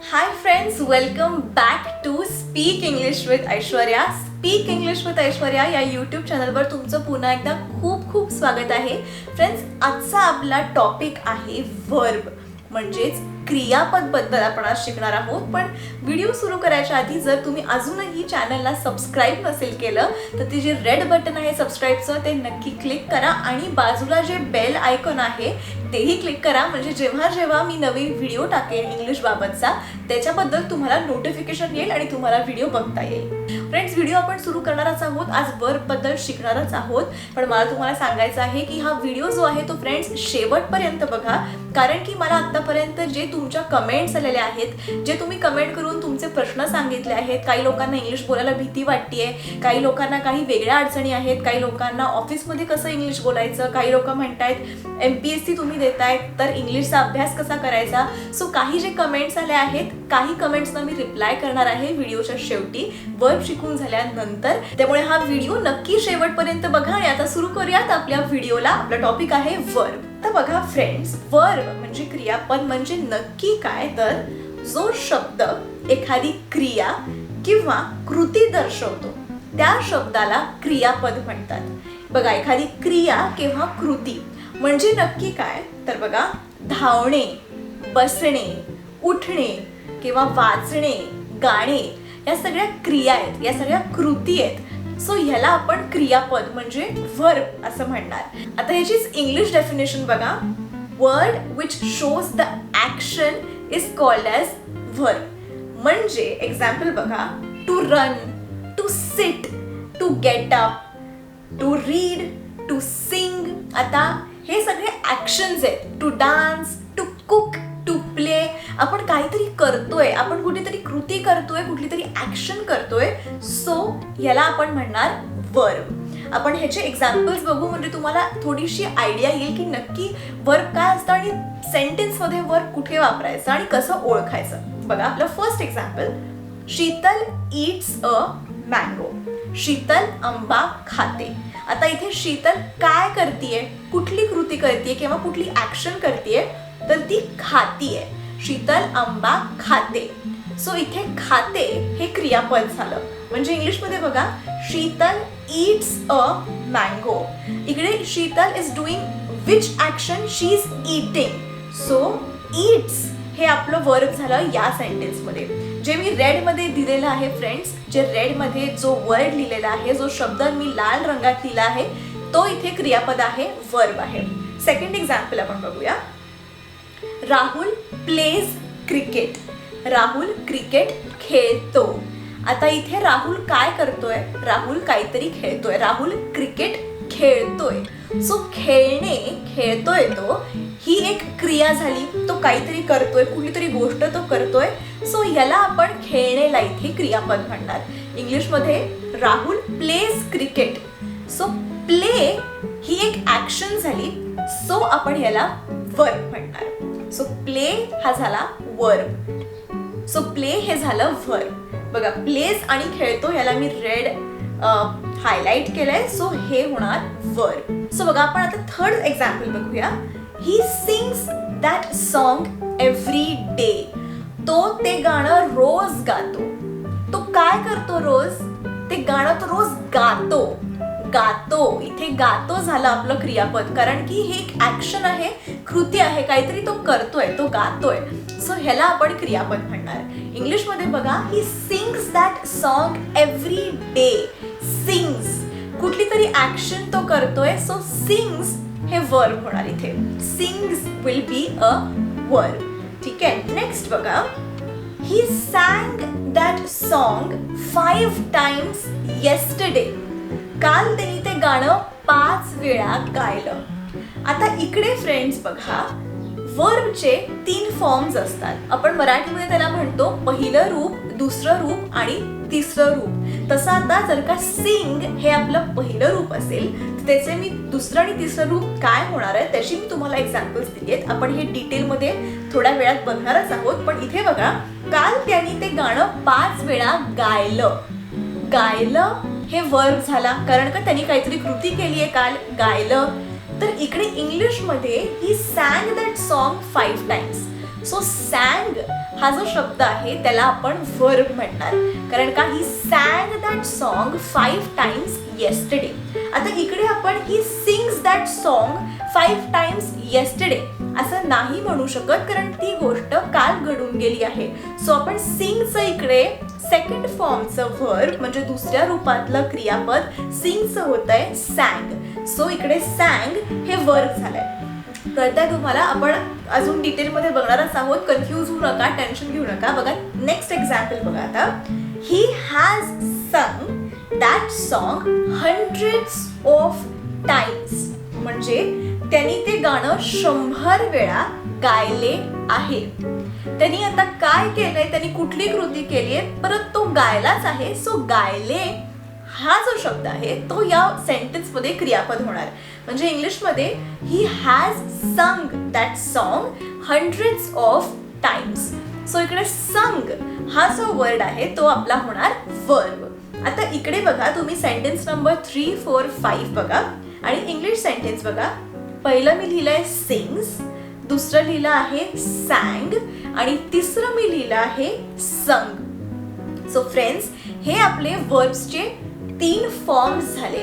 Hi friends, welcome back to Speak English with Aishwarya. Speak English with Aishwarya या YouTube चॅनलवर तुमचं पुन्हा एकदा खूप खूप स्वागत आहे. फ्रेंड्स, आजचा आपला टॉपिक आहे वर्ब म्हणजेच क्रियापद बद्दल आपण आज शिकणार आहोत. पण व्हिडिओ सुरू करायच्या आधी जर तुम्ही अजूनही चॅनलला सबस्क्राईब नसेल केलं तर ते जे रेड बटन आहे सबस्क्राईबचं ते नक्की क्लिक करा आणि बाजूला जे बेल आयकॉन आहे तेही क्लिक करा, म्हणजे जेव्हा जेव्हा मी नवीन व्हिडिओ टाकेन इंग्लिश बाबतचा त्याच्याबद्दल तुम्हाला नोटिफिकेशन येईल आणि तुम्हाला व्हिडिओ बघता येईल. फ्रेंड्स, व्हिडिओ आपण सुरू करणारच आहोत, आज वर्ब बद्दल शिकणारच आहोत. पण मला तुम्हाला सांगायचं आहे की हा व्हिडिओ जो आहे तो फ्रेंड्स शेवटपर्यंत बघा, कारण की मला आतापर्यंत जे तुमच्या कमेंट्स आलेले आहेत, जे तुम्ही कमेंट करून तुमचे प्रश्न सांगितले आहेत, काही लोकांना इंग्लिश बोलायला भीती वाटतेय, काही लोकांना काही वेगळ्या अडचणी आहेत, काही लोकांना ऑफिसमध्ये कसं इंग्लिश बोलायचं, काही लोक म्हणतायत MPSC तुम्ही देतायत तर इंग्लिशचा अभ्यास कसा करायचा. सो काही जे कमेंट्स आले आहेत, काही कमेंट्सना मी रिप्लाय करणार आहे व्हिडिओच्या शेवटी वर्ब शिकून झाल्यानंतर. त्यामुळे हा व्हिडिओ नक्की शेवटपर्यंत बघा. आणि आता सुरू करूयात आपल्या व्हिडिओला. आपला टॉपिक आहे वर्ब. तर बघा फ्रेंड्स, वर्ब म्हणजे क्रियापद म्हणजे नक्की काय, तर जो शब्द एखादी क्रिया किंवा कृती दर्शवतो त्या शब्दाला क्रियापद म्हणतात. बघा, एखादी क्रिया किंवा कृती म्हणजे नक्की काय, तर बघा धावणे, बसणे, उठणे किंवा वाचणे, गाणे या सगळ्या क्रिया आहेत, या सगळ्या कृती आहेत. सो ह्याला आपण क्रियापद म्हणजे वर्ब असं म्हणणार. आता ह्याचीच इंग्लिश डेफिनेशन बघा. Word which shows the action is called as verb. म्हणजे एक्झाम्पल बघा, to run, to sit, to get up, to read, to sing. आता हे सगळे ऍक्शन्स आहेत. To dance, to cook, to play. आपण काहीतरी करतोय, आपण कुठेतरी कृती करतोय, कुठली तरी ऍक्शन करतोय. सो याला आपण म्हणणार वर्ब. आपण ह्याचे एक्झाम्पल्स बघू, म्हणजे तुम्हाला थोडीशी आयडिया येईल की नक्की वर्ब काय असतं आणि सेंटेन्समध्ये वर्ब कुठे वापरायचं आणि कसं ओळखायचं. बघा, आपलं first example, Sheetal Yeats a mango. Sheetal आंबा खाते. आता इथे शीतल काय करतीये, कुठली कृती करतीये किंवा कुठली ऍक्शन करतीये, तर ती खातीये. शीतल आंबा खाते. सो इथे खाते हे क्रियापद झालं. म्हणजे इंग्लिशमध्ये बघा, शीतल ईट्स अ मँगो. इकडे Sheetal is doing which action she is eating. So Yeats हे आपलं वर्ब झालं या सेंटेन्समध्ये. जे मी रेडमध्ये दिलेलं आहे फ्रेंड्स, जे रेडमध्ये जो वर्ड लिहिलेला आहे, जो शब्द मी लाल रंगात लिहिला आहे, तो इथे क्रियापद आहे, वर्ब आहे. सेकंड एक्झाम्पल आपण बघूया. Rahul plays cricket. Rahul cricket खेळतो. आता इथे राहुल काय करतोय, राहुल काहीतरी खेळतोय, राहुल क्रिकेट खेळतोय. सो खेळणे, खेळतोय तो, ही एक क्रिया झाली. तो काहीतरी करतोय, कुठली तरी गोष्ट तो करतोय. सो याला आपण खेळणेला इथे क्रियापद म्हणणार. इंग्लिशमध्ये Rahul plays cricket. So play ही एक ऍक्शन झाली. सो आपण याला वर्ब म्हणणार. सो प्ले हा झाला वर्ब. सो प्ले हे झालं वर्ब. बघा, प्लेज आणि खेळतो याला मी रेड हायलाइट केलंय. सो हे होणार वर्ब. सो बघा, आपण आता थर्ड एक्झाम्पल बघूया. ही sings that song every day. तो ते गाणं रोज गातो. तो काय करतो रोज, ते गाणं तो रोज गातो. गातो, इथे गातो झालं आपलं क्रियापद, कारण की हे एक ऍक्शन आहे, कृती आहे, काहीतरी तो करतोय, तो गातोय. सो ह्याला आपण क्रियापद म्हणणार. इंग्लिशमध्ये बघा, ही sings that song every day. Sings कुठली तरी ऍक्शन तो करतोय. सो सिंग्स हे वर्ब होणार इथे. Sings will be a verb. ठीक आहे. नेक्स्ट बघा, he sang that song 5 times yesterday. काल त्यांनी ते गाणं 5 वेळा गायलं. आता इकडे फ्रेंड्स बघा, वर्बचे 3 फॉर्म्स असतात. आपण मराठीमध्ये त्याला म्हणतो पहिलं रूप, दुसरं रूप आणि तिसरं रूप. तसं आता जर का सिंग हे आपलं पहिलं रूप असेल तर त्याचे मी दुसरं आणि तिसरं रूप काय होणार आहे त्याची मी तुम्हाला एक्झाम्पल्स दिली आहेत. आपण हे डिटेलमध्ये थोड्या वेळात बघणारच आहोत. पण इथे बघा, काल त्यांनी ते गाणं 5 वेळा गायलं. गायलं हे वर्ब झाला, कारण का त्यांनी काहीतरी कृती केली आहे, काल गायलं. तर इकडे इंग्लिशमध्ये he sang that song 5 times. So sang हा जो शब्द आहे त्याला आपण वर्ब म्हणणार, कारण का he sang that song 5 times yesterday. आता इकडे आपण he sings that song 5 times yesterday असं नाही म्हणू शकत, कारण ती गोष्ट काल घडून गेली आहे. सो आपण सिंगचं इकडे सेकंड फॉर्मचं वर्ब म्हणजे दुसऱ्या रूपातलं क्रियापद सिंगचं होतंय सॅंग. सो इकडे सॅंग हे वर्ब झालंय. कळतंय तुम्हाला? आपण अजून डिटेलमध्ये बघणारच आहोत. कन्फ्यूज होऊ नका, टेन्शन घेऊ नका. बघा नेक्स्ट एक्झाम्पल बघा आता. ही हॅज संग that song hundreds of times. म्हणजे त्यांनी ते गाणं 100 वेळा गायले आहे. त्यांनी आता काय केलंय, त्यांनी कुठली कृती केली आहे, परत तो गायलाच आहे. सो गायले हा जो शब्द आहे तो या सेंटेन्स मध्ये क्रियापद होणार. म्हणजे इंग्लिशमध्ये ही हॅज संग that song hundreds of times. So इकडे संग हा जो वर्ड आहे तो आपला होणार वर्ब. आता इकडे बघा तुम्ही सेंटेन्स नंबर 3, 4, 5 बघा आणि इंग्लिश सेंटेन्स बघा. पहिलं मी लिहिलंय सिंग्स, दुसरं लिहिलं आहे सॅंग आणि तिसरं मी लिहिलं आहे संग. सो फ्रेंड्स, हे आपले वर्ब्सचे 3 फॉर्म्स झाले.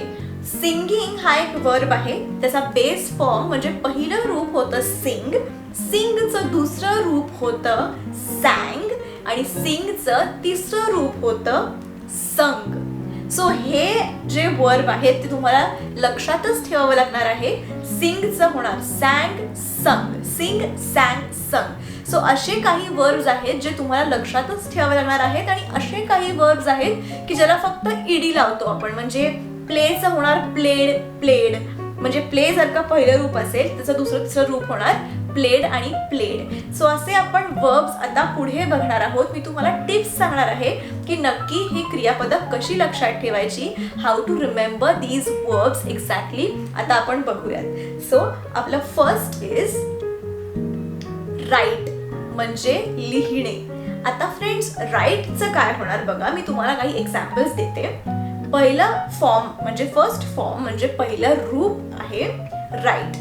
सिंगिंग हा एक वर्ब आहे, त्याचा बेस फॉर्म म्हणजे पहिलं रूप होतं सिंग, सिंगचं दुसरं रूप होतं सॅंग आणि सिंगचं तिसरं रूप होतं संग. सो हे जे वर्ब आहेत ते तुम्हाला लक्षातच ठेवावं लागणार आहे. सिंगचं होणार सॅंग संग, सिंग सॅंग संग. सो असे काही वर्ब्स आहेत जे तुम्हाला लक्षातच ठेवावे लागणार आहेत आणि असे काही वर्ब्स आहेत की ज्याला फक्त ईडी लावतो आपण. म्हणजे प्लेचं होणार प्लेड, प्लेड. म्हणजे प्ले जर का पहिलं रूप असेल त्याचं दुसरं तिसरं रूप होणार प्लेड आणि प्लेड. सो असे आपण वर्ब्स आता पुढे बघणार आहोत. मी तुम्हाला टिप्स सांगणार आहे की नक्की ही क्रियापदं कशी लक्षात ठेवायची, how to remember these verbs exactly. आता आपण बघूयात. सो आपलं फर्स्ट इज राईट म्हणजे लिहिणे. आता फ्रेंड्स राईटचं काय होणार बघा, मी तुम्हाला काही एक्झाम्पल्स देते. पहिला फॉर्म म्हणजे फर्स्ट फॉर्म म्हणजे पहिलं रूप आहे write.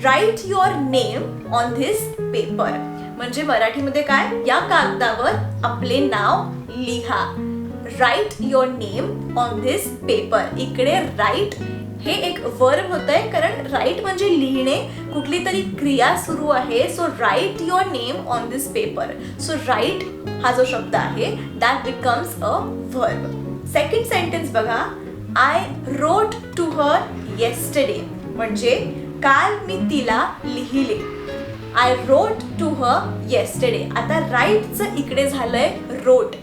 Write your name on this paper. म्हणजे मराठीमध्ये काय, या कागदावर आपले नाव लिहा. Write your name on this paper. इकडे राईट हे एक वर्ब होतंय, कारण राईट म्हणजे लिहिणे, कुठली तरी क्रिया सुरू आहे. So write your name on this paper. So write हा जो शब्द आहे that becomes a verb. Second sentence बघा. I wrote to her yesterday. म्हणजे काल मी तिला लिहिले. I wrote to her yesterday. आता राईटचं इकडे झालंय रोट.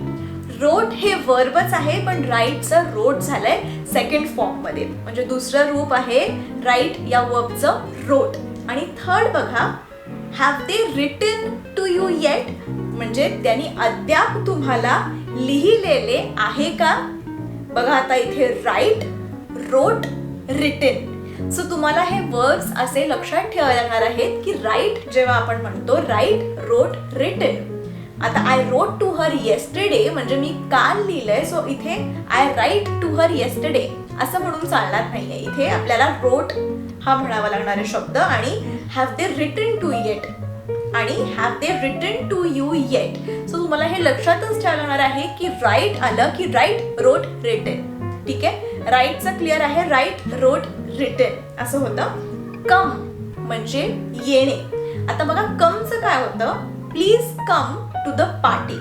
रोट हे वर्बच आहे, पण राईटचं रोट झालंय सेकंड फॉर्म मध्ये. म्हणजे दुसरं रूप आहे राईट या वर्बचं रोट. आणि थर्ड बघा. Have they written to you yet. म्हणजे त्यांनी अद्याप तुम्हाला लिहिलेले आहे का. बघा आता इथे राईट, रोट, रिटन. सो तुम्हाला हे वर्ब्स असे लक्षात ठेवावे लागणार आहेत की राईट जेव्हा आपण म्हणतो राईट, रोट, रिटन. आता I wrote to her yesterday म्हणजे मी काल लिहिलंय. सो इथे I write to her yesterday असं म्हणून चालणार नाहीये. इथे आपल्याला रोट हा म्हणावा लागणारे शब्द आणि have they written to yet आणि have they written to you yet. So तुम्हाला हे लक्षातच ठेवावं लागणार आहे की राईट आलं की राईट, रोट, रिटन. ठीक आहे, राईटचं क्लिअर आहे. राईट, रोट, रिटन असं होतं. कम म्हणजे येणे. आता बघा कमचं काय होतं. Please come to the party.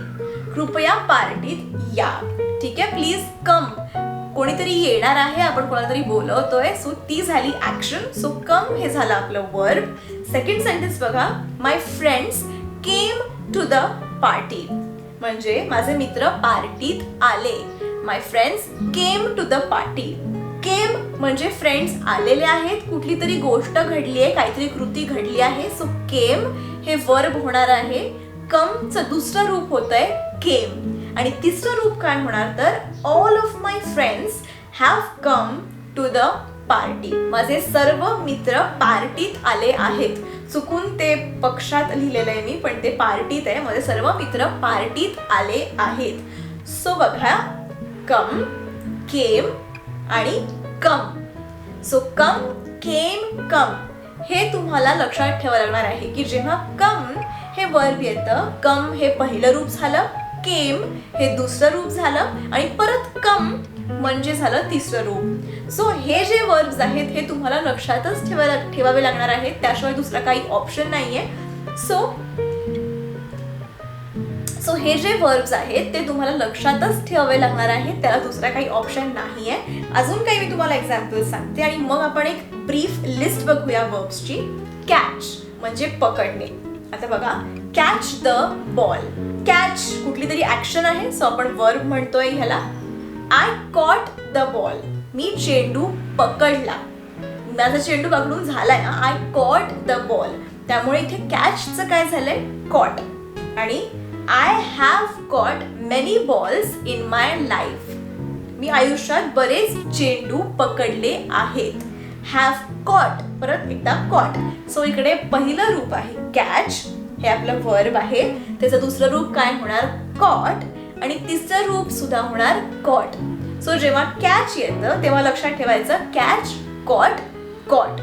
कृपया पार्टीत या. ठीक आहे, प्लीज कम. कोणीतरी येणार आहे, आपण कोणाला तरी बोलवतोय. सो ती झाली ऍक्शन. सो कम हे झालं आपलं वर्ब. सेकंड सेंटेन्स बघा. My friends came to the party. म्हणजे माझे मित्र पार्टीत आले. My friends came to the party. Came म्हणजे फ्रेंड्स आलेले आहेत, कुठली तरी गोष्ट घडली आहे, काहीतरी कृती घडली आहे. सो केम हे वर्ब होणार आहे. कमचं दुसरं रूप होतंय केम आणि तिसरं रूप काय होणार तर all of my friends have come to the party. माझे सर्व मित्र पार्टीत आले आहेत. चुकून ते पक्षात लिहिलेलं आहे मी, पण ते पार्टीत आहे. माझे सर्व मित्र पार्टीत आले आहेत. सो बघा कम, केम आणि कम. सो कम, केम, कम हे तुम्हाला लक्षात ठेवावं लागणार आहे की जेव्हा कम हे वर्ब येतं, कम हे पहिलं रूप झालं, केम हे दुसरं रूप झालं आणि परत कम म्हणजे झालं तिसरं रूप. सो हे जे वर्ब्स आहेत हे तुम्हाला लक्षातच ठेवावे लागणार आहेत, त्याशिवाय दुसरा काही ऑप्शन नाहीये. सो हे जे वर्ब्स आहेत ते तुम्हाला लक्षातच ठेवावे लागणार आहेत, त्याला दुसरा काही ऑप्शन नाहीये. अजून काही मी तुम्हाला एक्झाम्पल सांगते आणि मग आपण एक ब्रीफ लिस्ट बघूया वर्ब्सची. कॅच म्हणजे पकडणे. आता बघा, कॅच द बॉल. कॅच कुठली तरी ऍक्शन आहे, सो आपण वर्ब म्हणतोय ह्याला. आय कॉट द बॉल, मी चेंडू पकडला. माझा चेंडू पकडून झालाय ना, आय कॉट द बॉल. त्यामुळे इथे कॅचचं काय झालंय, कॉट. आणि I have caught many balls in my life, मी आयुष्यात बरेच चेंडू पकडले आहेत. हॅव कॉट, परत एकदा कॉट. सो इकडे पहिलं रूप आहे कॅच, हे आपलं वर्ब आहे. त्याचं दुसरं रूप काय होणार, कॉट. आणि तिसरं रूप सुद्धा होणार कॉट. सो जेव्हा कॅच येतं तेव्हा लक्षात ठेवायचं कॅच, कॉट, कॉट.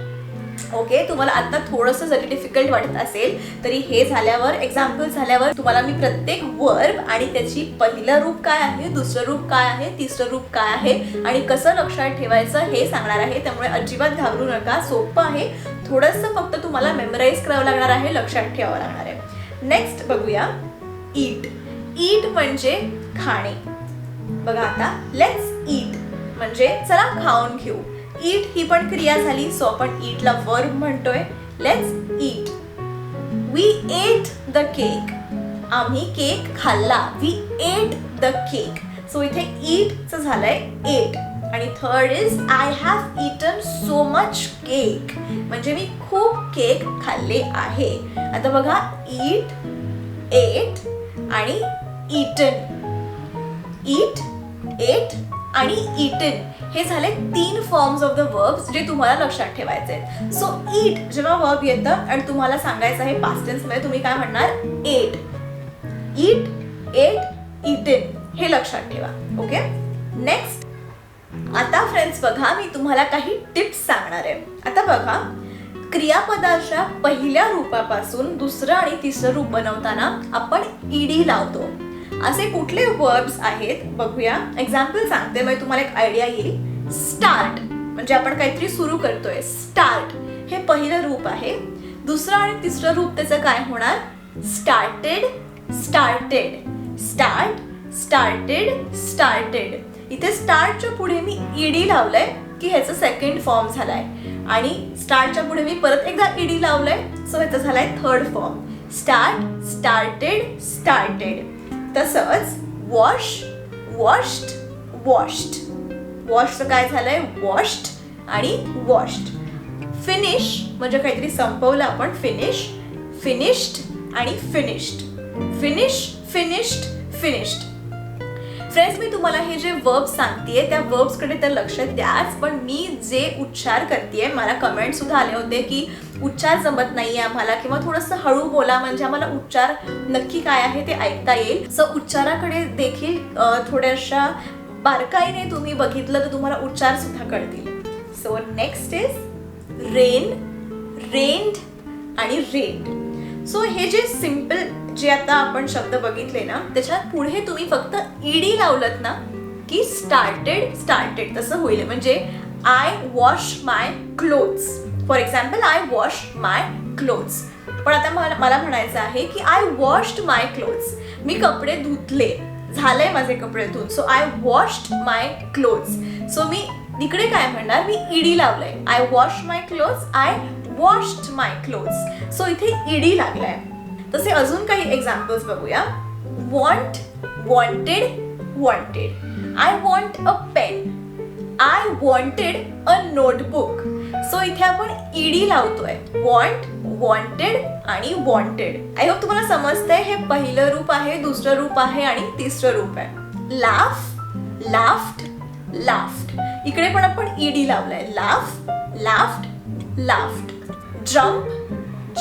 ओके, तुम्हाला आता थोडंसं जरी डिफिकल्ट वाटत असेल तरी हे झाल्यावर, एक्झाम्पल झाल्यावर तुम्हाला मी प्रत्येक वर्ब आणि त्याची पहिलं रूप काय आहे, दुसरं रूप काय आहे, तिसरं रूप काय आहे आणि कसं लक्षात ठेवायचं हे सांगणार आहे. त्यामुळे अजिबात घाबरू नका, सोपं आहे. थोडंसं फक्त तुम्हाला मेमराईज करावं लागणार आहे, लक्षात ठेवावं लागणार आहे. नेक्स्ट बघूया, ईट. ईट म्हणजे खाणे. बघा आता, लेट्स ईट म्हणजे चला खाऊन घेऊ. ईट ही पण क्रिया झाली, सो आपण ईटला वर्ब म्हणतोय. Let's eat. We ate the cake, आम्ही केक खाल्ला. We ate the cake. So इथे ईटचं झालंय एट. आणि third is I have eaten so much cake, म्हणजे मी खूप केक खाल्ले आहे. आता बघा, ईट, एट आणि ईटन. ईट, एट आणि ईटन हे झाले 3 फॉर्म्स ऑफ द वर्ब्स जे तुम्हाला लक्षात ठेवायचे आहेत. सो ईट जेव्हा वर्ब येतं आणि तुम्हाला सांगायचं आहे पास्ट टेन्स मध्ये, तुम्ही काय म्हणणार, एट. ईट, एट, ईटन हे लक्षात ठेवा. Okay, next. आता फ्रेंड्स बघा, मी तुम्हाला काही टिप्स सांगणार आहे. आता बघा, क्रियापदाच्या पहिल्या रूपापासून दुसरं आणि तिसरं रूप बनवताना आपण ईडी लावतो. असे कुठले वर्ब्स आहेत बघूया. एक्झाम्पल सांगते म्हणजे तुम्हाला एक आयडिया येईल. स्टार्ट म्हणजे आपण काहीतरी सुरू करतोय, स्टार्ट हे पहिलं रूप आहे. दुसरं आणि तिसरं रूप त्याचं काय होणार, started, started. Start, started, started. इथे स्टार्टच्या पुढे मी ईडी लावलंय की ह्याचं सेकंड फॉर्म झालाय. आणि स्टार्टच्या पुढे मी परत एकदा ईडी लावलंय, सो ह्याचा झालाय third form. Start, started, started. तसंच वॉश, वॉश्ड, वॉश्ड. वॉशचं काय झालंय, वॉश्ड आणि वॉश्ड. फिनिश म्हणजे काहीतरी संपवलं आपण, फिनिश, फिनिश्ड आणि finished. Finish, finished, finished. Friends, मी तुम्हाला हे जे वर्ब्स सांगतेय त्या वर्ब्सकडे तर लक्ष द्याच, पण मी जे उच्चार करतेय, मला कमेंट सुद्धा आले होते की उच्चार जमत नाहीये आम्हाला किंवा थोडंसं हळू बोला म्हणजे आम्हाला उच्चार नक्की काय आहे ते ऐकता येईल. सो उच्चाराकडे देखील थोड्याशा बारकाईने तुम्ही बघितलं तर तुम्हाला उच्चार सुद्धा कळतील. सो नेक्स्ट इज रेन, रेन्ड आणि रेन्ड. सो हे जे सिम्पल जे आता आपण शब्द बघितले ना, त्याच्यात पुढे तुम्ही फक्त ईडी लावलत ना की स्टार्टेड, स्टार्टेड तसं होईल. म्हणजे I wash my clothes, for example I wash my clothes. पण आता मला म्हणायचं आहे की आय वॉश्ड माय क्लोथ्स, मी कपडे धुतले, झालंय माझे कपडे धुवून. So I washed my clothes. So मी इकडे काय म्हणणार, मी ईडी लावलंय. I wash my clothes, I washed my clothes. So इथे ईडी लागलाय. तसे अजून काही एक्झाम्पल्स बघूया. Want, wanted, wanted. I want a pen, I wanted a notebook. So इथे आपण ईडी लावतोय. वॉन्ट, वॉन्टेड आणि वॉन्टेड. आय होप तुम्हाला समजतंय. हे पहिलं रूप आहे, दुसरं रूप आहे आणि तिसरं रूप आहे. Laugh, laughed, laughed. इकडे पण आपण ईडी लावलाय. Laugh, laughed, laughed. Jump,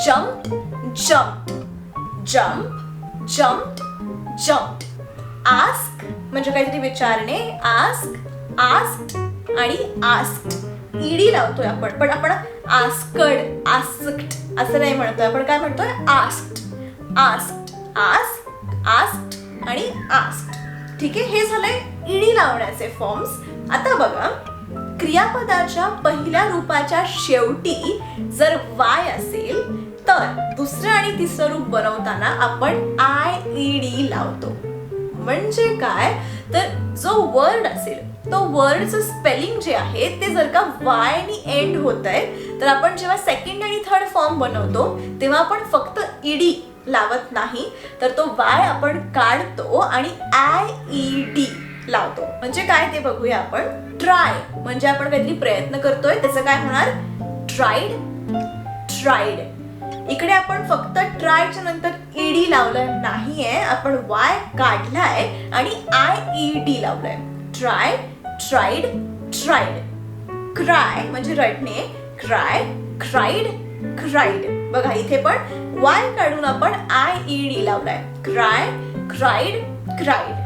jumped, jumped. Jump, jumped, jumped. Ask म्हणजे काहीतरी विचारणे. आस्क, आस्क्ड आणि आस्क्ड. ईडी लावतोय आपण, पण आपण आस्कड, आस्क्ड असं नाही म्हणतोय. आपण काय म्हणतोय, आस्क्ड. आस्क्ड, आस्क्ड, आस्क्ड आणि आस्क्ड. ठीक आहे, हे झालंय ईडी लावण्याचे फॉर्म्स. आता बघा, क्रियापदाच्या पहिल्या रूपाच्या शेवटी जर वाय असेल तर दुसरं आणि तिसरं रूप बनवताना आपण IED लावतो. म्हणजे काय, तर जो वर्ड असेल तो वर्डचं स्पेलिंग जे आहे ते जर का वाय नी एंड होत आहे तर आपण जेव्हा सेकंड आणि थर्ड फॉर्म बनवतो तेव्हा आपण फक्त ईडी लावत नाही, तर तो वाय आपण काढतो आणि IED लावतो. म्हणजे काय ते बघूया आपण. ट्राय म्हणजे आपण काहीतरी प्रयत्न करतोय, त्याचं काय होणार, ट्राइड, ट्राइड. इकडे आपण फक्त ट्रायच्या नंतर ईडी लावलं नाहीये, आपण वाय काढलाय आणि IED लावलंय. Try, tried, tried. क्राय म्हणजे रडणे, क्राय, क्राइड, क्राइड. बघा इथे पण वाय काढून आपण IED लावलाय. Cry, cried, cried.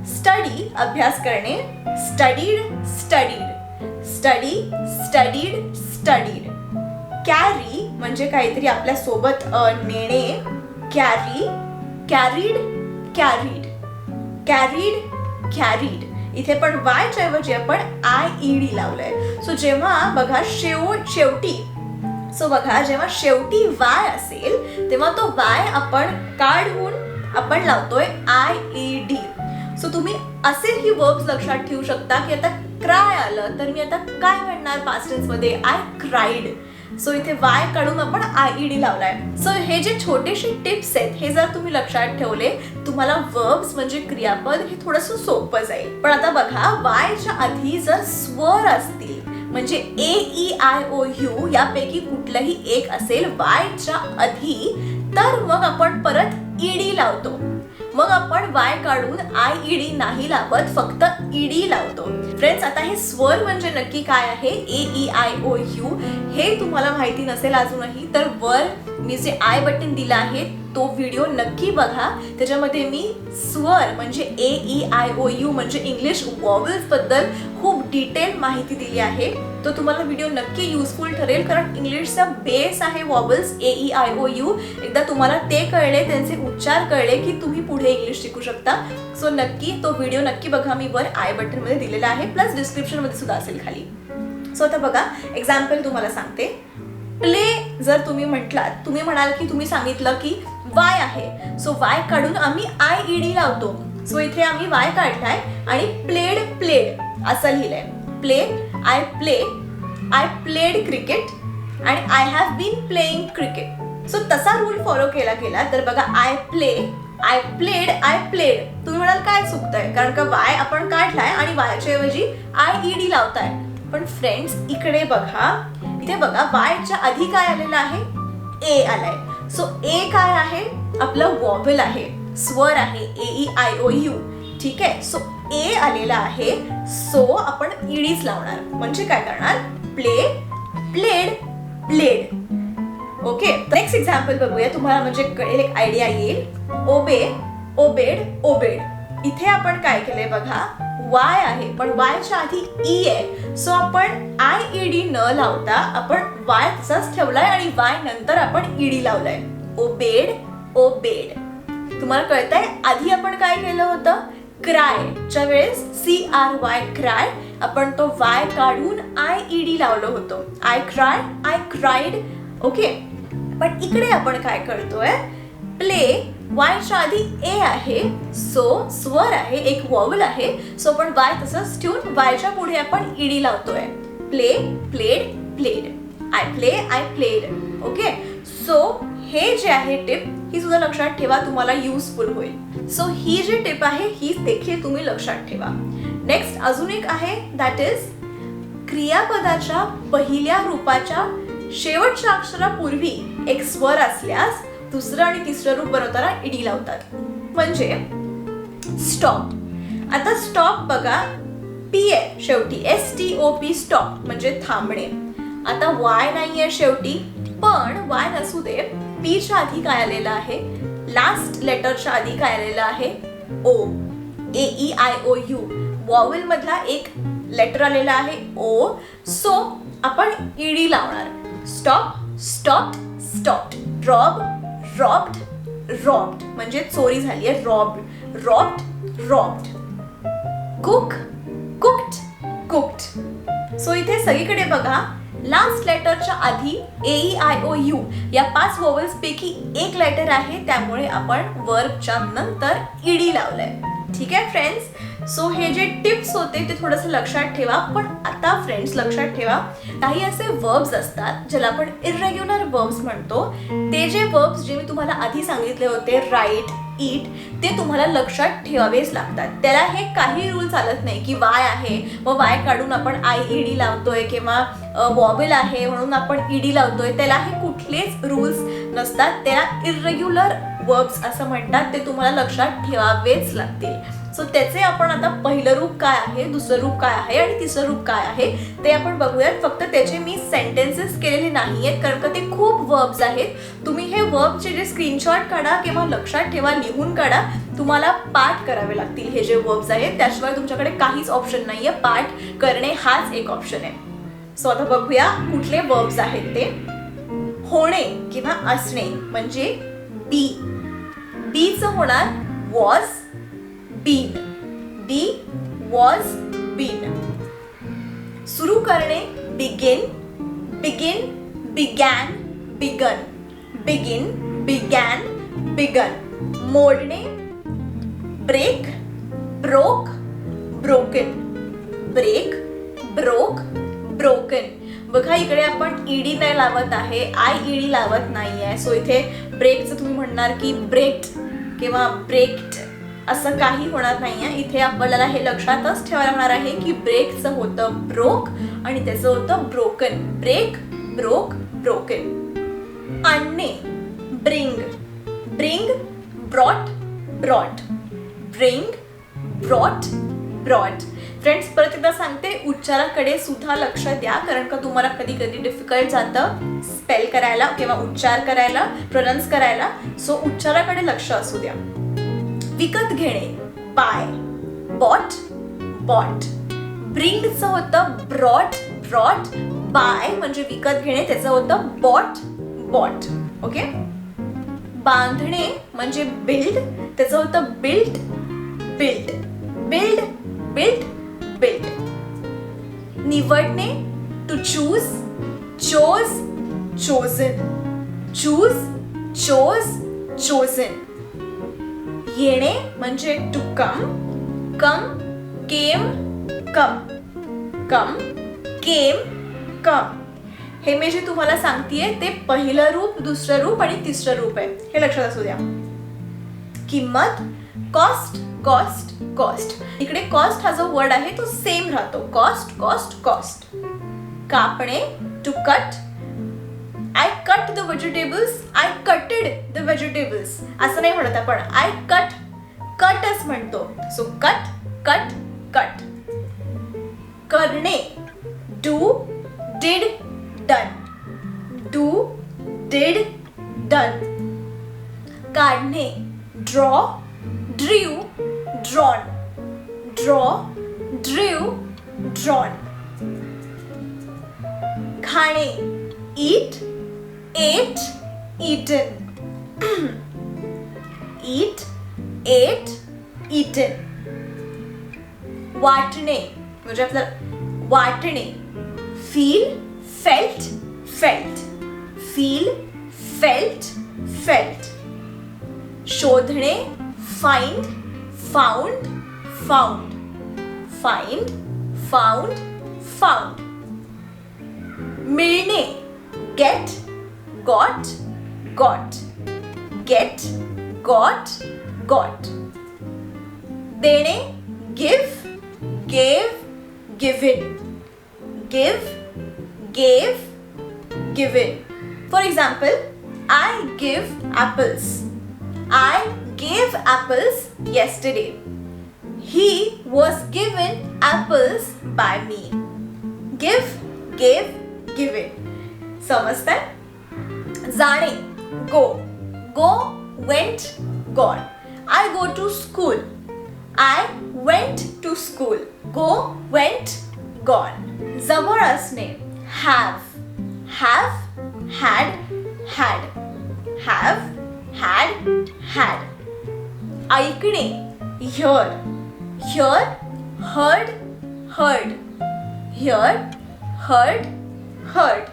स्टडी अभ्यास करणे, studied, studied. Study, studied, studied. Carry म्हणजे काहीतरी आपल्या सोबत नेणे, carry, carried, carried. Carried, carried. इथे पण वायच्या ऐवजी आपण IED लावलंय. सो जेव्हा बघा शेवटी बघा जेव्हा शेवटी वाय असेल तेव्हा तो वाय आपण काढून आपण लावतोय IED. सो तुम्ही असेही वर्ब्स लक्षात ठेवू शकता की आता क्राय आलं तर मी आता काय म्हणणार पास्ट टेन्स मध्ये, आय क्राइड. सो इथे वाय काढून आपण IED लावलाय. सो हे जे छोटेसे टिप्स आहेत हे जर तुम्ही लक्षात ठेवले तुम्हाला वर्ब्स म्हणजे क्रियापद हे थोडंसं सोपं जाईल. पण आता बघा, वायच्या आधी जर स्वर असतील म्हणजे AEIOU यापैकी कुठलंही एक असेल वायच्या आधी, तर मग आपण परत ईडी लावतो. मग आपण वाय काढून IED नाही लावत, फक्त ईडी लावतो. फ्रेंड्स, आता हे स्वर म्हणजे नक्की काय आहे, AEIOU हे तुम्हाला माहिती नसेल अजूनही तर वर मी जे आय बटन दिला आहे तो व्हिडिओ नक्की बघा. त्याच्यामध्ये मी स्वर म्हणजे AEIOU म्हणजे इंग्लिश वॉवेल्स बद्दल खूप डिटेल माहिती दिली आहे. तो तुम्हाला व्हिडिओ नक्की युजफुल ठरेल, कारण इंग्लिशचा बेस आहे वॉवेल्स AEIOU. एकदा तुम्हाला ते कळले, त्यांचे उच्चार कळले की तुम्ही पुढे इंग्लिश शिकू शकता. सो नक्की तो व्हिडिओ नक्की बघा, मी वर आय बटन मध्ये दिलेला आहे, प्लस डिस्क्रिप्शन मध्ये सुद्धा असेल खाली. सो आता बघा, एक्झाम्पल तुम्हाला सांगते. प्ले जर तुम्ही म्हटलात, तुम्ही म्हणाल की तुम्ही सांगितलं की वाय आहे, सो वाय काढून आम्ही IED लावतो. सो इथे आम्ही वाय काढलाय आणि प्लेड, प्लेड असं लिहिलंय. प्ले, आय प्लेड क्रिकेट आणि I have been playing cricket. So तसा रूल फॉलो केला तर बघा, I play, I played, I played. तुम्ही म्हणाल काय चुकतंय, कारण का वाय आपण काढलाय आणि वायच्या ऐवजी IED लावताय. पण फ्रेंड्स इकडे बघा, इथे बघा वायच्या आधी काय आलेलं आहे, ए आलाय. सो ए काय आहे, आपलं वॉवेल आहे, स्वर आहे AEIOU. ठीक आहे, सो ए आलेला आहे, सो आपण ईडीच लावणार. म्हणजे काय करणार, play, played, played. Okay, next example बघूया, तुम्हाला म्हणजे कळेल, एक आयडिया येईल. ओबे, ओबेड, ओबेड. इथे आपण काय केलंय बघा, वाय आहे पण वायच्या आधी ई आहे, सो आपण IED न लावता आपण वाय तसाच ठेवलाय आणि वाय नंतर आपण ईडी लावलाय. Obeyed, obeyed. तुम्हाला कळतंय, आधी आपण काय केलं होतं, क्रायच्या वेळेस CRY क्राय, आपण तो वाय काढून IED लावलं होतं. I cry, I cried. Okay, पण इकडे आपण काय करतोय, प्ले वायच्या आधी ए आहे, सो स्वर आहे, एक वॉवेल आहे, सो आपण वाय तसंच ठेवून वायच्या पुढे आपण ईडी लावतोय. Play, played, played. I play, I played. Okay, so हे जे आहे टिप ही सुद्धा लक्षात ठेवा, तुम्हाला युजफुल होईल. सो ही जी टिप आहे ही देखील तुम्ही लक्षात ठेवा. नेक्स्ट अजून एक आहे, दॅट इज क्रियापदाच्या पहिल्या रूपाच्या शेवटच्या अक्षरापूर्वी एक स्वर असल्यास दुसरं आणि तिसरं रूप बनवताना ईडी लावतात. म्हणजे स्टॉप. आता स्टॉप बघा, पी आहे शेवटी, STOP स्टॉप म्हणजे थांबणे. आता वाय नाहीये शेवटी, पण वाय नसू दे, पीच्या आधी काय आलेलं आहे, लास्ट लेटरच्या आधी काय आलेलं आहे, ओ. AEIOU वॉवेल मधला एक लेटर आलेला आहे ओ, सो आपण ईडी लावणार. Stop, stop, stopped. Drop, dropped, robbed म्हणजे चोरी झाली आहे. Robbed robbed. Cook cooked cooked. So इथे सगळीकडे बघा लास्ट लेटरच्या आधी AEIOU या 5 व्हॉवेल्स पैकी एक लेटर आहे, त्यामुळे आपण वर्बच्या नंतर ईडी लावलंय. ठीक आहे फ्रेंड्स. सो हे जे टिप्स होते ते थोडंसं लक्षात ठेवा. पण आता फ्रेंड्स लक्षात ठेवा, काही असे वर्ब्स असतात ज्याला आपण इरेग्युलर वर्ब्स म्हणतो. ते जे वर्ब्स जे मी तुम्हाला आधी सांगितले होते, राईट, ईट, ते तुम्हाला लक्षात ठेवावेच लागतात. त्याला हे काही रूल चालत नाही की वाय आहे मग वाय काढून आपण IED लावतोय किंवा वॉवेल आहे म्हणून आपण ईडी लावतोय. त्याला हे कुठलेच रूल्स नसतात. त्याला इरेग्युलर वर्ब्स असं म्हणतात. ते तुम्हाला लक्षात ठेवावेच लागतील. सो त्याचे आपण आता पहिलं रूप काय आहे, दुसरं रूप काय आहे आणि तिसरं रूप काय आहे ते आपण बघूयात. फक्त त्याचे मी सेंटेन्सेस केलेले नाही आहेत कारण का ते खूप वर्ब्स आहेत. तुम्ही हे वर्बचे जे स्क्रीनशॉट काढा किंवा लक्षात ठेवा, लिहून काढा. तुम्हाला पाठ करावे लागतील हे जे वर्ब्स आहेत. त्याशिवाय तुमच्याकडे काहीच ऑप्शन नाहीये. पाठ करणे हाच एक ऑप्शन आहे. सो आता बघूया कुठले वर्ब्स आहेत ते. होणे किंवा असणे म्हणजे बी. बीचं होणार was, been. Be was, been. सुरू करणे begin, begin, began, begun. Begin, began, begun. मोडणे break, broke, broken. Break, broke, broken. बघा इकडे आपण ईडी नाही लावत आहे, IED लावत नाहीये. सो इथे ब्रेकचं तुम्ही म्हणणार की ब्रेक्ड किंवा ब्रेक्ड असं काही होणार नाहीये. इथे आपल्याला हे लक्षातच ठेवायला लागणार आहे की ब्रेकचं होतं ब्रोक आणि त्याचं होतं ब्रोकन. Break, broke, broken. आणणे bring, bring, brought, brought. Bring, brought, brought. Friends परत एकदा सांगते, उच्चाराकडे सुद्धा लक्ष द्या कारण का तुम्हाला कधी कधी डिफिकल्ट जातं स्पेल करायला किंवा उच्चार करायला, प्रोनाउन्स करायला. सो उच्चाराकडे लक्ष असू द्या. विकत घेणे बाय, बॉट, बॉट. ब्रिंगचं होतं ब्रॉट, ब्रॉट. बाय म्हणजे विकत घेणे, त्याचं होतं बॉट, बॉट. ओके. बांधणे म्हणजे बिल्ड, त्याचं होतं built, build. Build, build, built. निवडणे to choose, chose, chosen. Choose, chose, chosen. येणे म्हणजे टू कम, कम, केम, कम. कम, केम, कम. हे मी जे तुम्हाला सांगतेय ते पहिलं रूप, दुसरं रूप आणि तिसरं रूप आहे, हे लक्षात असू द्या. किंमत कॉस्ट, कॉस्ट, कॉस्ट. इकडे कॉस्ट हा जो वर्ड आहे तो सेम राहतो. Cost, cost, cost. कापणे to cut. I cut the vegetables, I cutted the vegetables. असं नाही म्हणत आपण, I cut, कटच म्हणतो. So cut, cut, cut. करणे do, did, done. Do, did, done. काढणे draw, drew, drawn. Draw, drew, drawn. खाणे eat, ate, eaten. Eat, ate, eaten. वाटणे म्हणजे आपलं वाटणे. Feel, felt, felt. Feel, felt, felt. शोधणे find, found, found. Find, found, found. मिळणे get, got, got. Get, got, got. देणे give, gave, given. Give, gave, given. For example, I give apples. I gave apples yesterday. He was given apples by me. Give, gave, given. समजतंय? जाणे go, go, went, gone. I go to school. I went to school. Go, went, gone. जवळ असणे have, have, had, had. Have, had, had. ऐकणे hear, hear, heard, heard, hear, heard, heard.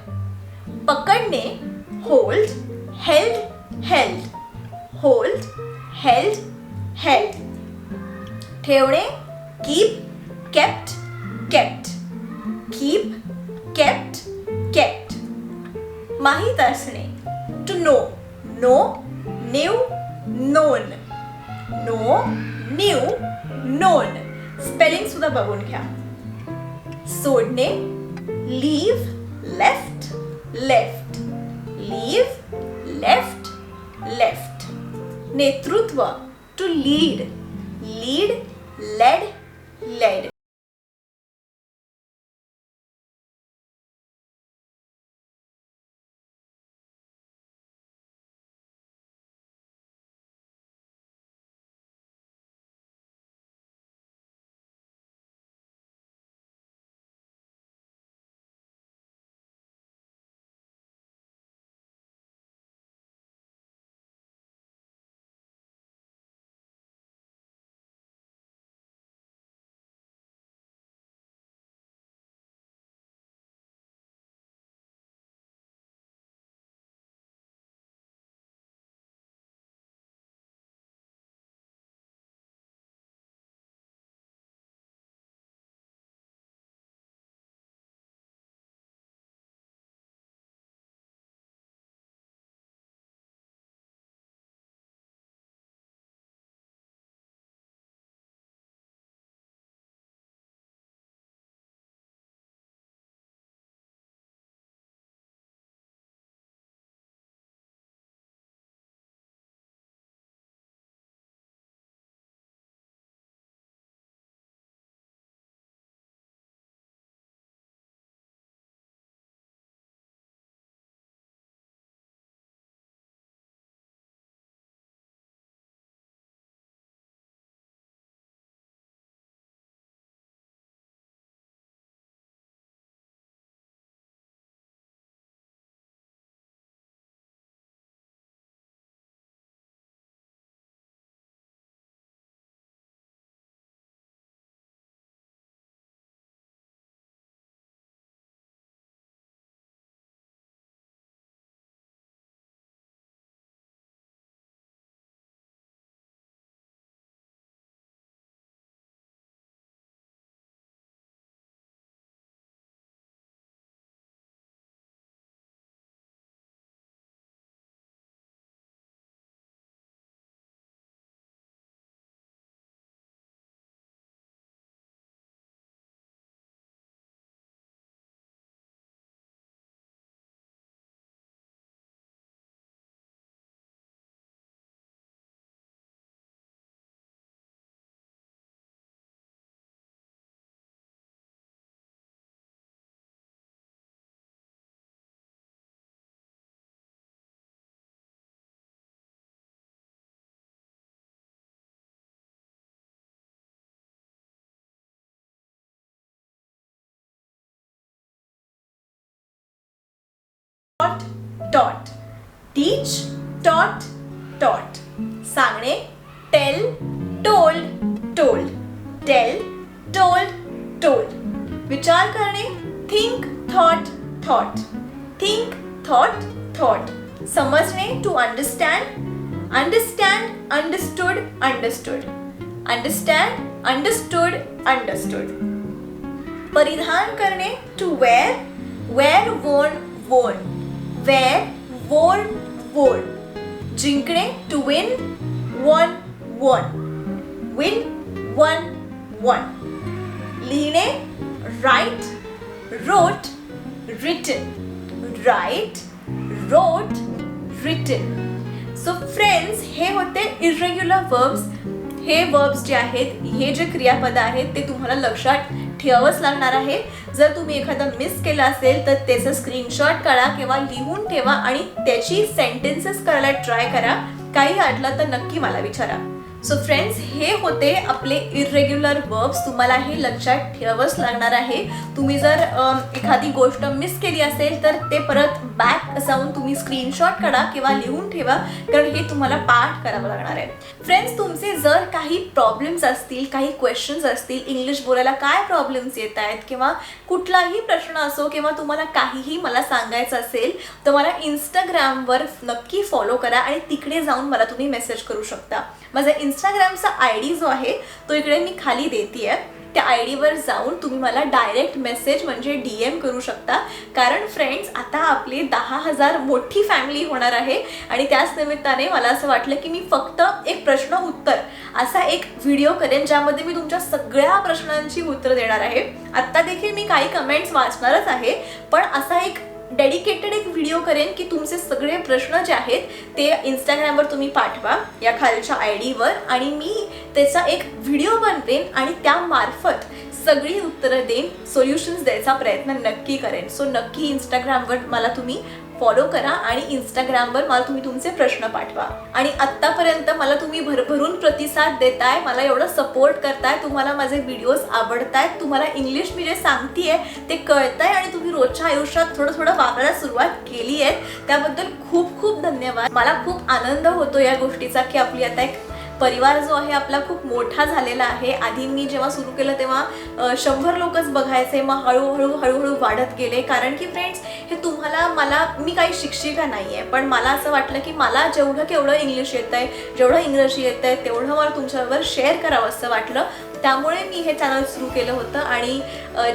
पकडणे hold, held, held, hold, held, held. ठेवणे keep, kept, kept, keep, kept, kept. माहीत असणे to know, know, knew, known, know, knew, known. Spelling सुद्धा बघून घ्या. सोडणे leave, left, left, leave, left, left. नेतृत्व to lead, lead, led, led. Taught, teach, taught, taught. सांगणे tell, told, told, tell, told, told. विचार करणे think, thought, thought, think, thought, thought. समजणे to understand, understand, understood, understood, understand, understood, understood. परिधान करणे to wear, wear, worn, worn, wear, worn, worn. जिंकणे to win, won, won, win, won, won. लिहिणे write, wrote, written, write, wrote, written. So friends, हे होते irregular verbs. हे verbs जे आहेत, हे जे क्रियापद आहेत ते तुम्हाला लक्षात ठेवावंच लागणार आहे. जर तुम्ही एखादा मिस केला असेल तर त्याचा स्क्रीनशॉट काढा किंवा लिहून ठेवा आणि त्याची सेंटेन्सेस करायला ट्राय करा. काही अडलं तर नक्की मला विचारा. सो फ्रेंड्स, हे होते आपले इरेग्युलर वर्ब्स. तुम्हाला हे लक्षात ठेवावंच लागणार आहे. तुम्ही जर एखादी गोष्ट मिस केली असेल तर ते परत बॅक जाऊन तुम्ही स्क्रीनशॉट काढा किंवा लिहून ठेवा, कारण हे तुम्हाला पाठ करावं लागणार आहे. फ्रेंड्स, तुमचे जर काही प्रॉब्लेम्स असतील, काही क्वेश्चन्स असतील, इंग्लिश बोलायला काय प्रॉब्लेम्स येत आहेत किंवा कुठलाही प्रश्न असो किंवा तुम्हाला काहीही मला सांगायचं असेल तर मला इंस्टाग्रामवर नक्की फॉलो करा आणि तिकडे जाऊन मला तुम्ही मेसेज करू शकता. माझा इंस्टाग्रामचा ID जो आहे तो इकडे मी खाली देते आहे. त्या ID वर जाऊन तुम्ही मला डायरेक्ट मेसेज म्हणजे DM करू शकता. कारण फ्रेंड्स, आता आपली 10,000 मोठी फॅमिली होणार आहे आणि त्याच निमित्ताने मला असं वाटलं की मी फक्त एक प्रश्न उत्तर असा एक व्हिडिओ करेन ज्यामध्ये मी तुमच्या सगळ्या प्रश्नांची उत्तर देणार आहे. आत्ता देखील मी काही कमेंट्स वाचणारच आहे, पण असा एक डेडिकेटेड एक व्हिडिओ करेन की तुमचे सगळे प्रश्न जे आहेत ते इंस्टाग्रामवर तुम्ही पाठवा या खालच्या ID वर आणि मी त्याचा एक व्हिडिओ बनवेन आणि त्यामार्फत सगळी उत्तरं देईन, सोल्युशन्स द्यायचा प्रयत्न नक्की करेन. सो नक्की इंस्टाग्रामवर मला तुम्ही फॉलो करा आणि इंस्टाग्रामवर मला तुम्ही तुमचे प्रश्न पाठवा. आणि आत्तापर्यंत मला तुम्ही भरभरून प्रतिसाद देताय, मला एवढं सपोर्ट करताय, तुम्हाला माझे व्हिडिओज आवडतायत, तुम्हाला इंग्लिश मी जे सांगतेय ते कळतंय आणि तुम्ही रोजच्या आयुष्यात थोडं थोडं वापरायला सुरुवात केली आहे. त्याबद्दल खूप खूप धन्यवाद. मला खूप आनंद होतो या गोष्टीचा की आपली आता एक परिवार जो आहे आपला खूप मोठा झालेला आहे. आधी मी जेव्हा सुरू केलं तेव्हा 100 लोकच बघायचे, मग हळूहळू वाढत गेले. कारण की फ्रेंड्स, हे तुम्हाला मी काही शिक्षिका नाही आहे, पण मला असं वाटलं की मला जेवढं केवढं इंग्लिश येतं आहे, जेवढं इंग्रजी येतं आहे तेवढं मला तुमच्याबरोबर शेअर करावं असं वाटलं. त्यामुळे मी हे चॅनल सुरू केलं होतं आणि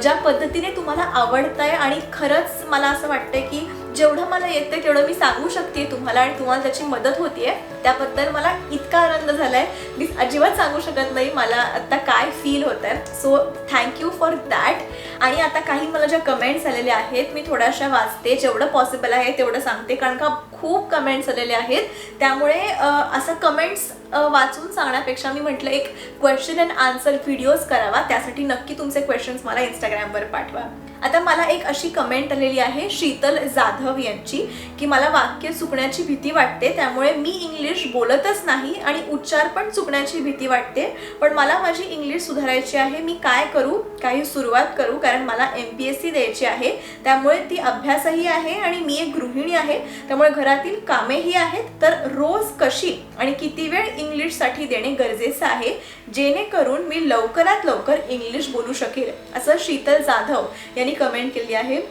ज्या पद्धतीने तुम्हाला आवडतं आहे आणि खरंच मला असं वाटतंय की जेवढं मला येतं तेवढं मी सांगू शकते तुम्हाला आणि तुम्हाला त्याची मदत होतीये, त्याबद्दल मला इतका आनंद झालाय मी अजिबात सांगू शकत नाही मला आता काय फील होत आहे. So thank you for that. आणि आता काही मला ज्या कमेंट्स आलेल्या आहेत मी थोड्याशा वाचते, जेवढं पॉसिबल आहे तेवढं सांगते, कारण का खूप कमेंट्स आलेले आहेत. त्यामुळे असं कमेंट्स वाचून सांगण्यापेक्षा मी म्हटलं एक क्वेश्चन अँड आन्सर व्हिडिओज करावा. त्यासाठी नक्की तुमचे क्वेश्चन्स मला इंस्टाग्रामवर पाठवा. आता मला एक अशी कमेंट आलेली आहे शीतल जाधव यांची की मला वाक्य चुकण्याची भीती वाटते, त्यामुळे मी इंग्लिश बोलतच नाही आणि उच्चार पण चुकण्याची भीती वाटते, पण मला माझी इंग्लिश सुधारायची आहे. मी काय करू, काही सुरुवात करू, कारण मला MPSC द्यायची आहे, त्यामुळे ती अभ्यासही आहे आणि मी एक गृहिणी आहे, त्यामुळे घरातील कामेही आहेत. तर रोज कशी आणि किती वेळ इंग्लिशसाठी देणे गरजेचं आहे जेणेकरून मी लवकरात लवकर इंग्लिश बोलू शकेल, असं शीतल जाधव यांनी कमेंट केली आहे.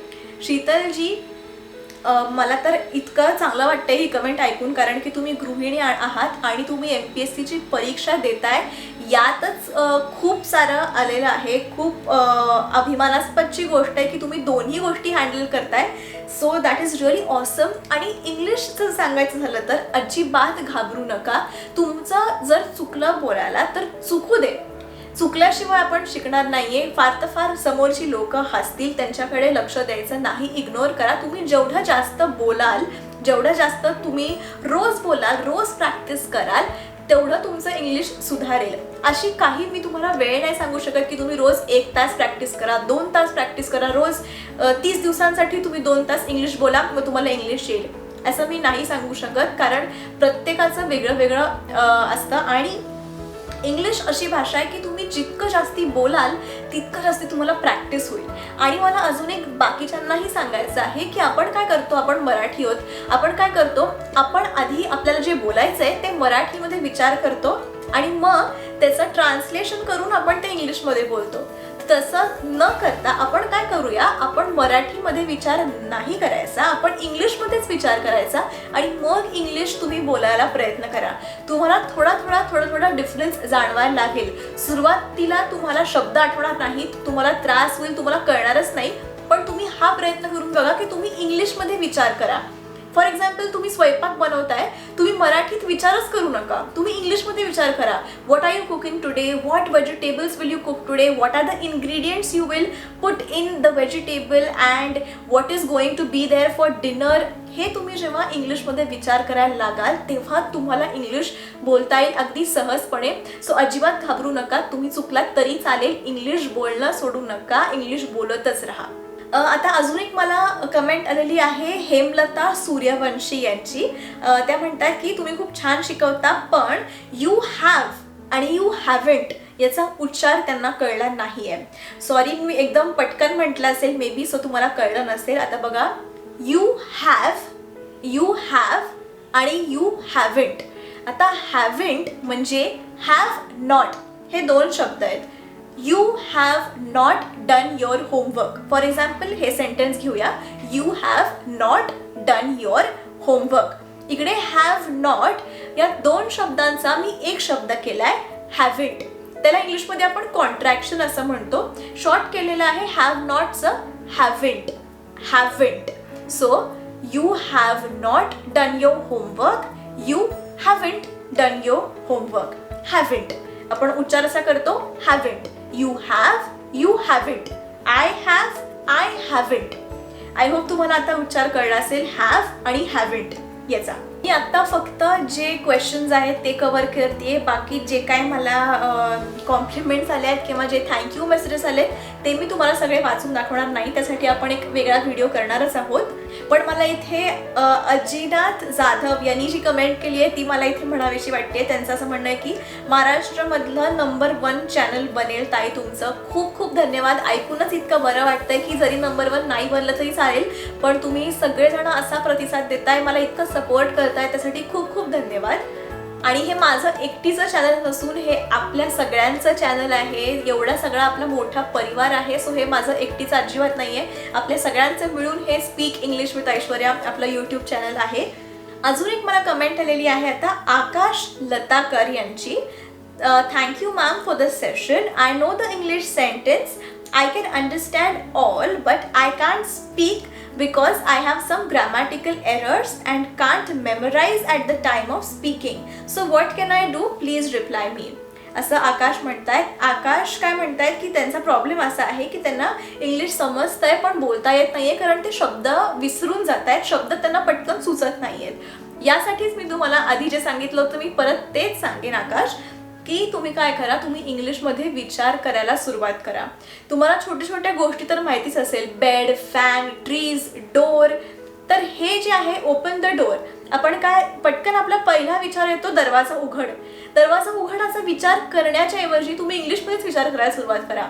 शीतलजी, मला तर इतकं चांगलं वाटतंय ही कमेंट ऐकून, कारण की तुम्ही गृहिणी आहात आणि तुम्ही MPSCची परीक्षा देताय, यातच खूप सारं आलेलं आहे. खूप अभिमानास्पदची गोष्ट आहे की तुम्ही दोन्ही गोष्टी हँडल करताय. So that is really awesome. आणि इंग्लिशचं सांगायचं झालं तर अजिबात घाबरू नका. तुमचं जर चुकलं बोलायला तर चुकू दे, चुकल्याशिवाय आपण शिकणार नाहीये. फार तर फार समोरची लोक हसतील, त्यांच्याकडे लक्ष द्यायचं नाही, इग्नोर करा. तुम्ही जेवढं जास्त बोलाल, जेवढं जास्त तुम्ही रोज बोलाल, रोज प्रॅक्टिस कराल, तेवढं तुमचं इंग्लिश सुधारेल. अशी काही मी तुम्हाला वेळ नाही सांगू शकत की तुम्ही रोज 1 तास प्रॅक्टिस करा, 2 तास प्रॅक्टिस करा, रोज 30 दिवसांसाठी तुम्ही 2 तास इंग्लिश बोला, मग तुम्हाला इंग्लिश येईल, असं मी नाही सांगू शकत. कारण प्रत्येकाचं वेगळं वेगळं असतं आणि इंग्लिश अशी भाषा आहे की तुम्ही जितकं जास्ती बोलाल तितकं जास्ती तुम्हाला प्रॅक्टिस होईल. आणि मला अजून एक बाकीच्यांनाही सांगायचं आहे की आपण काय करतो, आपण मराठी आहोत, आपण काय करतो, आपण आधी आपल्याला जे बोलायचं आहे ते मराठीमध्ये विचार करतो आणि मग त्याचं ट्रान्सलेशन करून आपण ते इंग्लिशमध्ये बोलतो. तसं न करता आपण काय करूया, आपण मराठीमध्ये विचार नाही करायचा, आपण इंग्लिशमध्येच विचार करायचा आणि मग इंग्लिश तुम्ही बोलायला प्रयत्न करा. तुम्हाला थोडा डिफरन्स जाणवायला लागेल. सुरुवातीला तुम्हाला शब्द आठवणार नाहीत, तुम्हाला त्रास होईल, तुम्हाला कळणारच नाही, पण तुम्ही हा प्रयत्न करून बघा की तुम्ही इंग्लिशमध्ये विचार करा. फॉर एक्झाम्पल, तुम्ही स्वयंपाक बनवताय, तुम्ही मराठीत विचारच करू नका, तुम्ही इंग्लिशमध्ये विचार करा. What are you cooking today, what vegetables will you cook today, what are the ingredients you will put in the vegetable and what is going to be there for dinner. हे तुम्ही जेव्हा इंग्लिशमध्ये विचार करायला लागाल तेव्हा तुम्हाला इंग्लिश बोलता येईल अगदी सहजपणे. सो अजिबात घाबरू नका, तुम्ही चुकलात तरी चालेल, इंग्लिश बोलणं सोडू नका, इंग्लिश बोलतच राहा. आता अजून एक मला कमेंट आलेली आहे हेमलता सूर्यवंशी यांची. त्या म्हणतात की तुम्ही खूप छान शिकवता, पण यू हॅव आणि यू हॅवंट याचा उच्चार त्यांना कळला नाही आहे. सॉरी, मी एकदम पटकन म्हटलं असेल मे बी, सो तुम्हाला कळलं नसेल. आता बघा, यू हॅव आणि यू हॅवंट. आता हॅवंट म्हणजे हॅव नॉट, हे दोन शब्द आहेत. You have not done your homework. For example हे सेंटेन्स घेऊया, you have not done your homework. इकडे हॅव नॉट या दोन शब्दांचा मी एक शब्द केलाय हॅवंट. त्याला इंग्लिशमध्ये आपण कॉन्ट्रॅक्शन असं म्हणतो. शॉर्ट केलेलं आहे हॅव नॉटचं haven't. So you have not done your homework, you haven't done your homework. Haven't आपण उच्चार असा करतो haven't. You haven't. I haven't. I hope तुम्हाला आता उच्चार कळला असेल हॅव आणि हॅवंट याचा. मी आता फक्त जे क्वेश्चन्स आहेत ते कव्हर करते. बाकी जे काय मला कॉम्प्लिमेंट्स आले आहेत किंवा जे थँक्यू मेसेजेस आले ते मी तुम्हाला सगळे वाचून दाखवणार नाही, त्यासाठी आपण एक वेगळा व्हिडिओ करणारच आहोत. पण मला इथे अजिनाथ जाधव यांनी जी कमेंट केली आहे ती मला इथे म्हणावीशी वाटते. त्यांचं असं म्हणणं आहे की महाराष्ट्रामधलं नंबर 1 चॅनल बनेल ताई तुमचं. खूप खूप धन्यवाद. ऐकूनच इतकं बरं वाटतंय की जरी नंबर 1 नाही बनलं तरी चालेल, पण तुम्ही सगळेजण असा प्रतिसाद देताय, मला इतकं सपोर्ट करताय, त्यासाठी खूप खूप धन्यवाद. आणि हे माझं एकटीचं चॅनल नसून हे आपल्या सगळ्यांचं चॅनल आहे. एवढा सगळा आपला मोठा परिवार आहे. सो हे माझं एकटीचं अजिबात नाही आहे, आपल्या सगळ्यांचं मिळून हे स्पीक इंग्लिश विथ ऐश्वर्या आपलं यूट्यूब चॅनल आहे. अजून एक मला कमेंट आलेली आहे आता आकाश लताकर यांची. Thank you ma'am for the session. I know the English sentence. I can understand all, but I can't speak because I have some grammatical errors and can't memorize at the time of speaking. So what can I do? Please reply me. असं आकाश म्हणतायत. आकाश काय म्हणतायत की त्यांचा problem असा आहे की त्यांना इंग्लिश समजतंय पण बोलता येत नाहीये, कारण ते शब्द विसरून जात आहेत, शब्द त्यांना पटकन सुचत नाहीयेत. यासाठीच मी तुम्हाला आधी जे सांगितलं होतं मी परत तेच सांगेन आकाश, की तुम्ही काय करा, तुम्ही इंग्लिशमध्ये विचार करायला सुरुवात करा. तुम्हाला छोट्या छोट्या गोष्टी तर माहितीच असेल, बेड, फॅन, ट्रीज, डोर. तर हे जे आहे ओपन द डोर, आपण काय पटकन आपला पहिला विचार येतो दरवाजा उघड. दरवाजा उघड असा विचार करण्याच्या ऐवजी तुम्ही इंग्लिशमध्येच विचार करायला सुरुवात करा.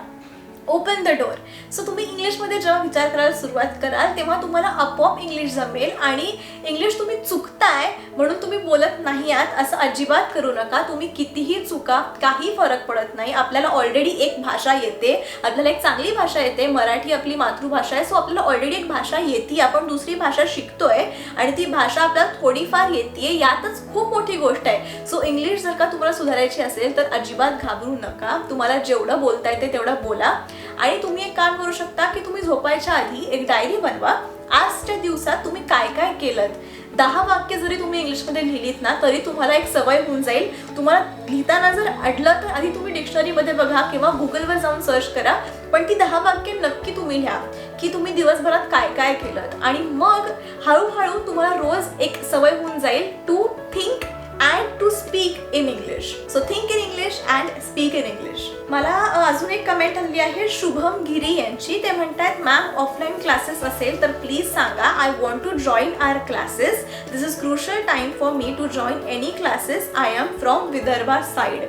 Open the door. सो तुम्ही इंग्लिशमध्ये जेव्हा विचार करायला सुरुवात कराल तेव्हा तुम्हाला आपोआप इंग्लिश जमेल. आणि इंग्लिश तुम्ही चुकताय म्हणून तुम्ही बोलत नाही आहात असं अजिबात करू नका. तुम्ही कितीही चुका, काही फरक पडत नाही. आपल्याला ऑलरेडी एक भाषा येते, आपल्याला एक चांगली भाषा येते. मराठी आपली मातृभाषा आहे. सो आपल्याला ऑलरेडी एक भाषा येते, आपण दुसरी भाषा शिकतोय आणि ती भाषा आपल्याला थोडीफार येते, यातच खूप मोठी गोष्ट आहे. सो इंग्लिश जर का तुम्हाला सुधारायची असेल तर अजिबात घाबरू नका. तुम्हाला जेवढं बोलता येते तेवढं बोला. आणि तुम्ही एक काम करू शकता की तुम्ही झोपायच्या आधी एक डायरी बनवा. आजच्या दिवसात तुम्ही काय काय केलं, 10 वाक्य जरी तुम्ही इंग्लिशमध्ये लिहिलीत ना तरी तुम्हाला एक सवय होऊन जाईल. तुम्हाला लिहिताना जर अडलं तर आधी तुम्ही डिक्शनरीमध्ये बघा किंवा गुगलवर जाऊन सर्च करा, पण ती 10 वाक्य नक्की तुम्ही लिहा की तुम्ही दिवसभरात काय काय केलं. आणि मग हळूहळू तुम्हाला रोज एक सवय होऊन जाईल to think and to speak in English. So think in English and speak in English. मला अजून एक कमेंट आली आहे शुभम गिरी यांची. ते म्हणतात मॅम ऑफलाईन क्लासेस असेल तर प्लीज सांगा. I want to join our classes. This is crucial time for me to join any classes. I am from Vidarbha side.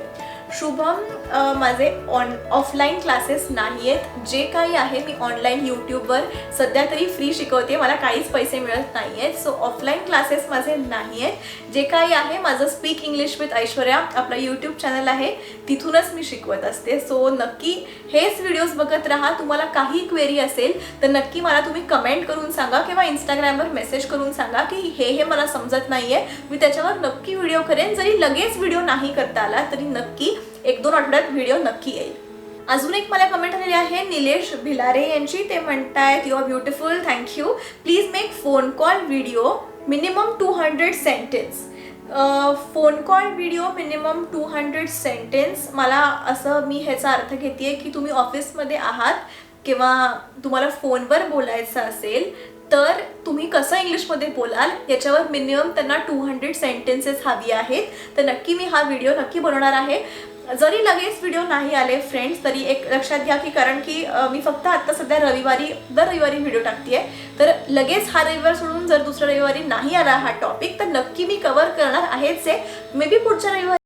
Shubham, माझे ऑफलाईन क्लासेस नाही आहेत. जे काही आहे मी ऑनलाईन यूट्यूबवर सध्या तरी फ्री शिकवते, मला काहीच पैसे मिळत नाही आहेत. सो ऑफलाईन क्लासेस माझे नाही आहेत. जे काही आहे माझं स्पीक इंग्लिश विथ ऐश्वर्या आपला यूट्यूब चॅनल आहे, तिथूनच मी शिकवत असते. सो नक्की हेच व्हिडिओज बघत राहा. तुम्हाला काही क्वेरी असेल तर नक्की मला तुम्ही कमेंट करून सांगा किंवा इंस्टाग्रामवर मेसेज करून सांगा की हे मला समजत नाही आहे. मी त्याच्यावर नक्की व्हिडिओ करेन. जरी लगेच व्हिडिओ नाही करता आला तरी नक्की 1-2 आठवड्यात व्हिडिओ नक्की येईल. अजून एक मला कमेंट आलेली आहे निलेश भिलारे यांची. ते म्हणतायत you are beautiful, thank you. Please make phone call video minimum 200 sentence. Phone call video minimum 200 sentence. मला असं मी ह्याचा अर्थ घेते की तुम्ही ऑफिसमध्ये आहात किंवा तुम्हाला फोनवर बोलायचं असेल तर तुम्ही कसं इंग्लिशमध्ये बोलाल याच्यावर मिनिमम त्यांना 200 सेंटेन्सेस हवी आहेत. तर नक्की मी हा व्हिडिओ नक्की बनवणार आहे. जरी लगेच व्हिडिओ नाही आले फ्रेंड्स तरी एक लक्षात घ्या की कारण की मी फक्त आत्ता सध्या दर रविवारी व्हिडिओ टाकते आहे. तर लगेच हा रविवार सोडून जर दुसऱ्या रविवारी नाही आला हा टॉपिक तर नक्की मी कव्हर करणार आहेच आहे. मे बी पुढच्या रविवारी